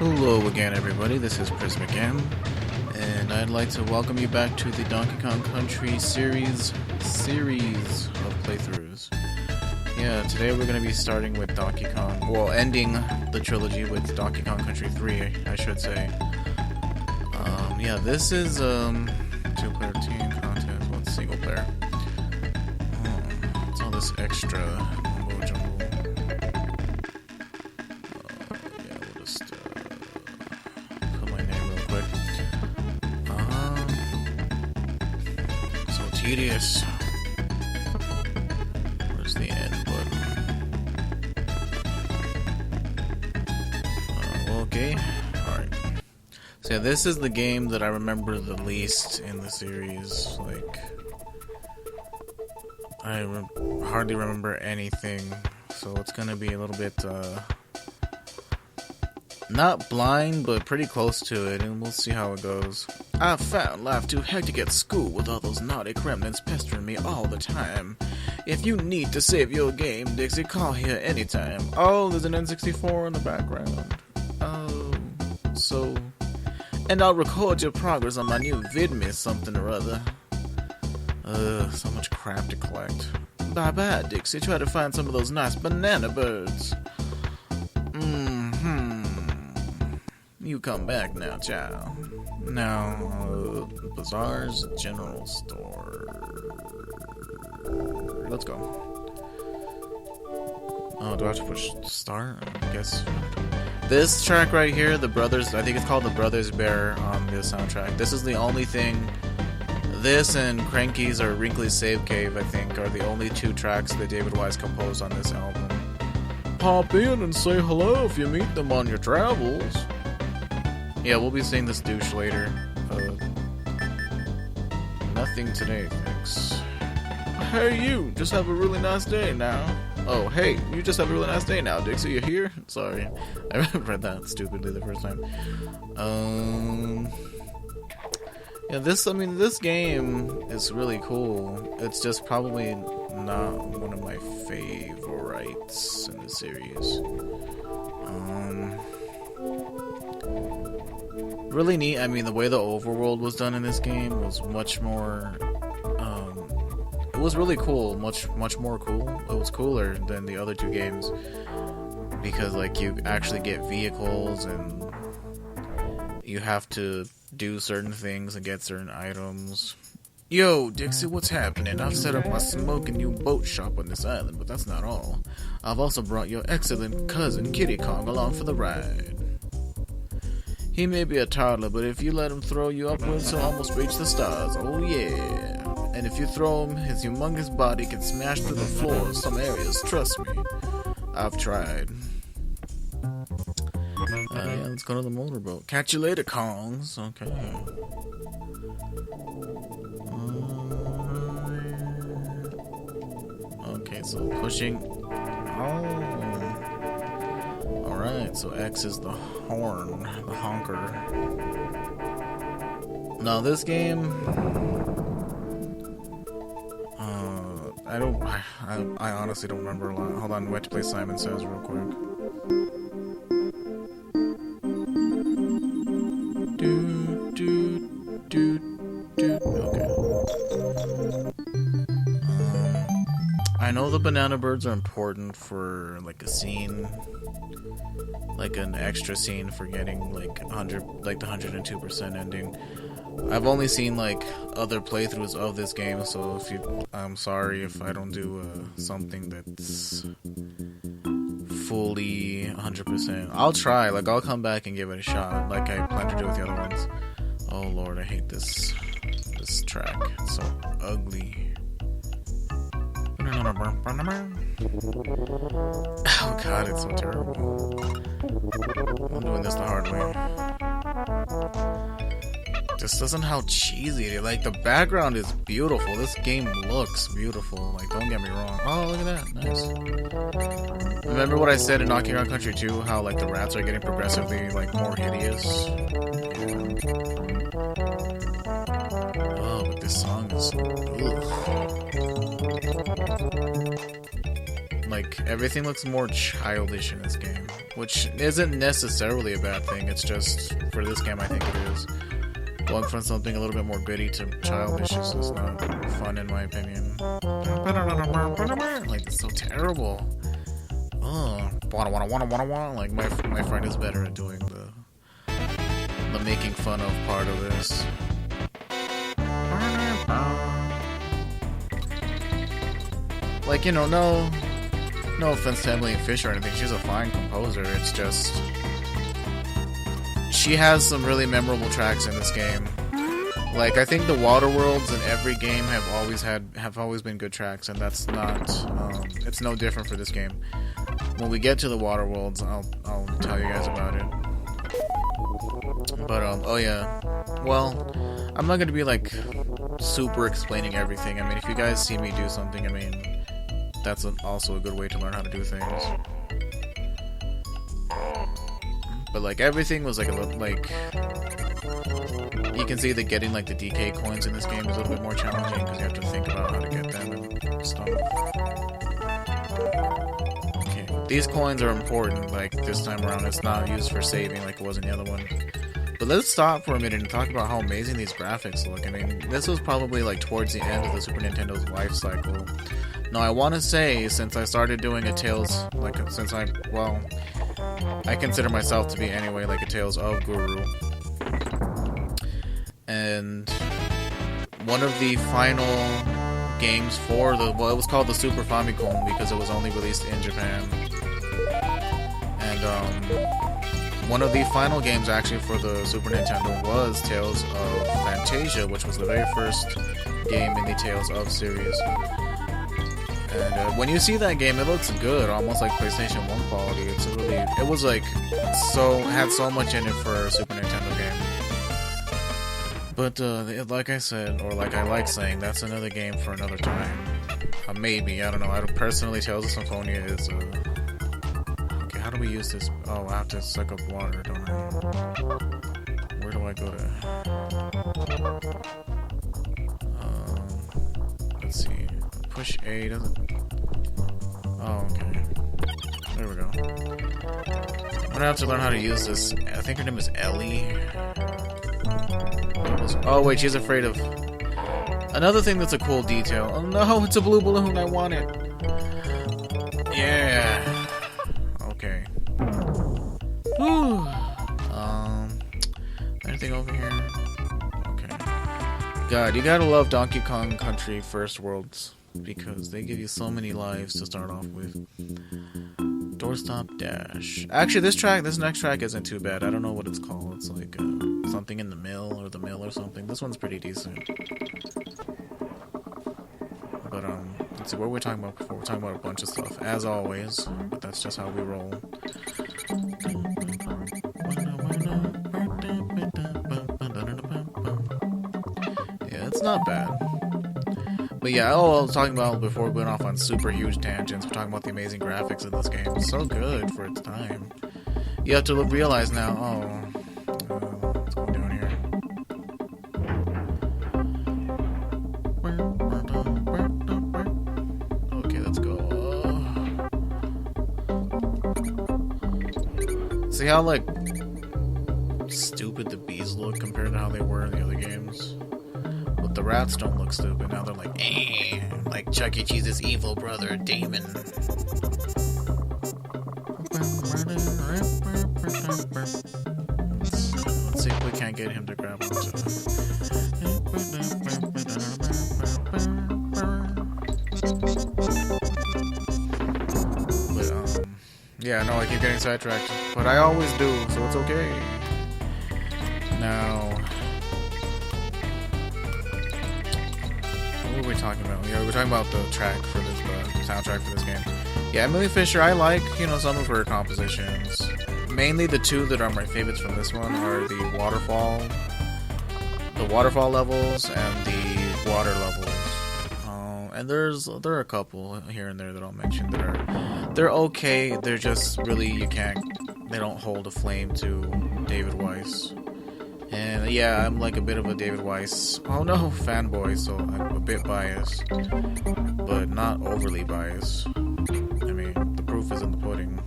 Hello again, everybody. This is Prismic M, and I'd like to welcome you back to the Donkey Kong Country series of playthroughs. Yeah, today we're going to be starting with Donkey Kong, well, ending the trilogy with Donkey Kong Country 3, I should say. Yeah, this is, two-player team contest, well, single player. What's all this extra mumbo jumbo? Yeah, we'll just, put my name real quick. So tedious. Where's the end button? Okay. So yeah, this is the game that I remember the least in the series. Like, I hardly remember anything, so it's gonna be a little bit, not blind, but pretty close to it, and we'll see how it goes. I found life too hectic at school with all those naughty gremlins pestering me all the time. If you need to save your game, Dixie, call here anytime. Oh, there's an N64 in the background. Oh, so... And I'll record your progress on my new vidme something or other. So much crap to collect. Bye-bye, Dixie. Try to find some of those nice banana birds. You come back now, child. Now, Bazaar's General Store. Let's go. Oh, do I have to push start? I guess... This track right here, the Brothers, I think it's called the Brothers Bear on the soundtrack. This is the only thing, this and Cranky's or Wrinkly's Save Cave, I think, are the only two tracks that David Wise composed on this album. Pop in and say hello if you meet them on your travels. Yeah, we'll be seeing this douche later. Nothing today, thanks. Hey you, just have a really nice day now. Oh, hey, you just have a really nice day now, Dixie. You here? Sorry. I read that stupidly the first time. Yeah, this game is really cool. It's just probably not one of my favorites in the series. Really neat. I mean, the way the overworld was done in this game was much more... It was really cool, much more cool. It was cooler than the other two games because, like, you actually get vehicles and you have to do certain things and get certain items. Yo, Dixie, what's happening? I've set up my smoking new boat shop on this island, but that's not all. I've also brought your excellent cousin Kitty Kong along for the ride. He may be a toddler, but if you let him throw you upwards, he'll almost reach the stars. Oh yeah. And if you throw him, his humongous body can smash through the floor in some areas, trust me. I've tried. Yeah, let's go to the motorboat. Catch you later, Kongs. Okay. Okay, so pushing... Oh. Alright, so X is the horn, the honker. Now this game... I honestly don't remember a lot. Hold on, we have to play Simon Says real quick. Okay. I know the banana birds are important for like a scene, like an extra scene for getting like the 102% ending. I've only seen like other playthroughs of this game, so I'm sorry if I don't do something that's fully 100%. I'll try, like I'll come back and give it a shot, like I plan to do with the other ones. Oh lord, I hate this track. It's so ugly. Oh god, it's so terrible. I'm doing this the hard way. Just listen how cheesy it is. Like, the background is beautiful. This game looks beautiful. Like, don't get me wrong. Oh, look at that. Nice. Remember what I said in Donkey Kong Country 2? How, like, the rats are getting progressively, like, more hideous? Oh, but this song is... Ugh. like, everything looks more childish in this game, which isn't necessarily a bad thing. It's just, for this game, I think it is. Going from something a little bit more gritty to childish is just not fun, in my opinion. Like, it's so terrible. Like, my friend is better at doing the making fun of part of this. Like, you know, no offense to Emily Fisher or anything. She's a fine composer. It's just, she has some really memorable tracks in this game. Like, I think the water worlds in every game have always been good tracks, and that's not, it's no different for this game. When we get to the water worlds, I'll tell you guys about it. But, oh yeah. Well, I'm not gonna be, like, super explaining everything. I mean, if you guys see me do something, I mean, that's also a good way to learn how to do things. But, like, everything was, like, a little, like, you can see that getting, like, the DK coins in this game is a little bit more challenging, because you have to think about how to get them and stuff. Okay, these coins are important, like, this time around. It's not used for saving like it was in the other one. But let's stop for a minute and talk about how amazing these graphics look. I mean, this was probably, like, towards the end of the Super Nintendo's life cycle. Now, I want to say, since I started doing a Tales, like, I consider myself to be, anyway, like a Tales of Guru. And one of the final games for it was called the Super Famicom because it was only released in Japan. And, one of the final games, actually, for the Super Nintendo was Tales of Fantasia, which was the very first game in the Tales of series. And when you see that game, it looks good, almost like PlayStation 1 quality. It was like, had so much in it for a Super Nintendo game. But, like I said, or like I like saying, that's another game for another time. Maybe, I don't know. Personally, Tales of Symphonia is, okay, how do we use this? Oh, I have to suck up water, don't I? Where do I go to? Let's see. Push A doesn't. Oh, okay. There we go. I'm gonna have to learn how to use this. I think her name is Ellie. Oh, wait, she's afraid of. Another thing that's a cool detail. Oh no, it's a blue balloon. I want it. Yeah. Okay. Whew. Anything over here? Okay. God, you gotta love Donkey Kong Country First Worlds, because they give you so many lives to start off with. Doorstop Dash. Actually, this next track isn't too bad. I don't know what it's called. It's like something in the mill or or something. This one's pretty decent. But let's see, what were we talking about before? We're talking about a bunch of stuff, as always. But that's just how we roll. Yeah, it's not bad. But yeah, I was talking about before we went off on super huge tangents. We're talking about the amazing graphics in this game. It's so good for its time. You have to realize now, what's going down here? Okay, let's go. See how, like, stupid the bees look compared to how they were in the other games? But the rats don't look stupid. Now they're like, like Chuck E. Cheese's evil brother, Damon. Let's see if we can't get him to grab onto it. But, yeah, no, I keep getting sidetracked. But I always do, so it's okay. Now, what were we talking about? Yeah, we were talking about the track for this, soundtrack for this game. Yeah, Emily Fisher, I like, some of her compositions. Mainly the two that are my favorites from this one are the waterfall levels and the water levels. And there are a couple here and there that I'll mention that they're okay. They're just really, they don't hold a flame to David Weiss. And yeah, I'm like a bit of a David Weiss, fanboy, so I'm a bit biased, but not overly biased. I mean, proof is in the pudding.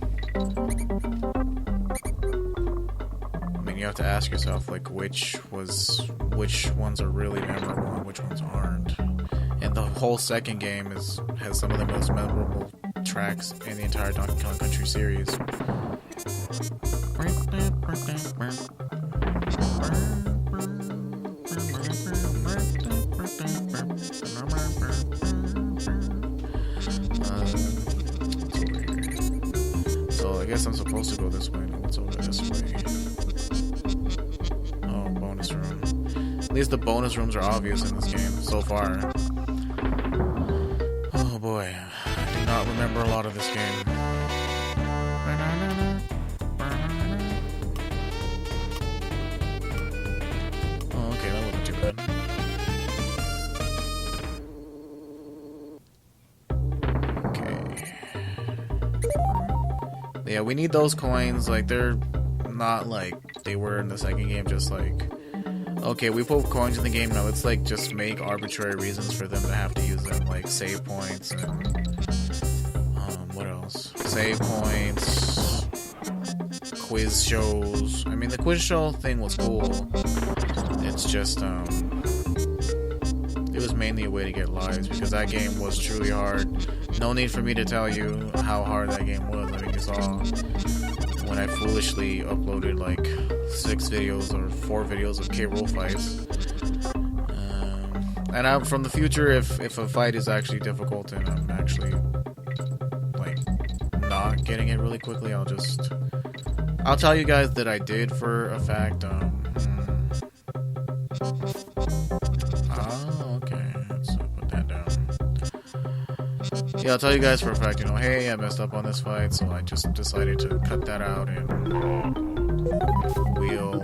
I mean, you have to ask yourself, like, which ones are really memorable and which ones aren't. And the whole second game has some of the most memorable tracks in the entire Donkey Kong Country series. So I guess I'm supposed to go this way. No, what's over this way? Oh, bonus room. At least the bonus rooms are obvious in this game so far. Oh boy, I do not remember a lot of this game. Oh, okay, that wasn't too bad. Okay. Yeah, we need those coins. Like, they're not like they were in the second game, just like, okay, we put coins in the game, now let's like just make arbitrary reasons for them to have to use them, like save points and what else? Save points, quiz shows. I mean, the quiz show thing was cool. It's just it was mainly a way to get lives because that game was truly hard. No need for me to tell you how hard that game was. I mean, you saw when I foolishly uploaded like 6 videos or 4 videos of K-Rool fights. And from the future, if a fight is actually difficult and I'm actually like not getting it really quickly, I'll tell you guys that I did for a fact. Okay, let's put that down. Yeah, I'll tell you guys for a fact, you know, hey, I messed up on this fight, so I just decided to cut that out and we'll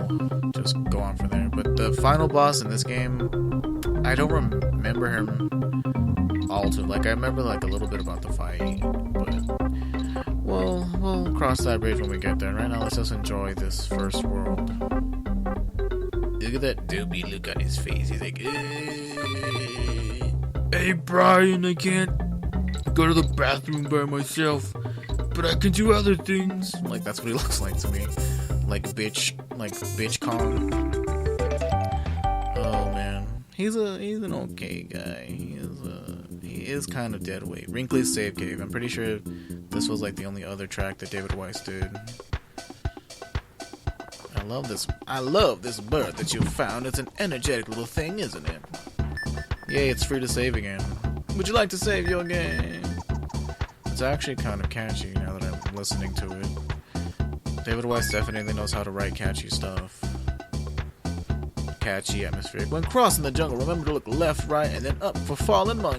just go on from there. But the final boss in this game, I don't remember him all too. Like, I remember like a little bit about the fight, but we'll cross that bridge when we get there. Right now, let's just enjoy this first world. Look at that dopey look on his face. He's like, hey Brian, I can't go to the bathroom by myself, but I can do other things. Like, that's what he looks like to me. Like bitch Kong. Oh man, he's an okay guy. He is kind of dead weight. Wrinkly's Save Cave. I'm pretty sure this was like the only other track that David Weiss did. I love this bird that you found. It's an energetic little thing, isn't it? Yay, it's free to save again. Would you like to save your game? It's actually kind of catchy now that I'm listening to it. David Weiss definitely knows how to write catchy stuff. Catchy, atmospheric. When crossing the jungle, remember to look left, right, and then up for fallen monkeys.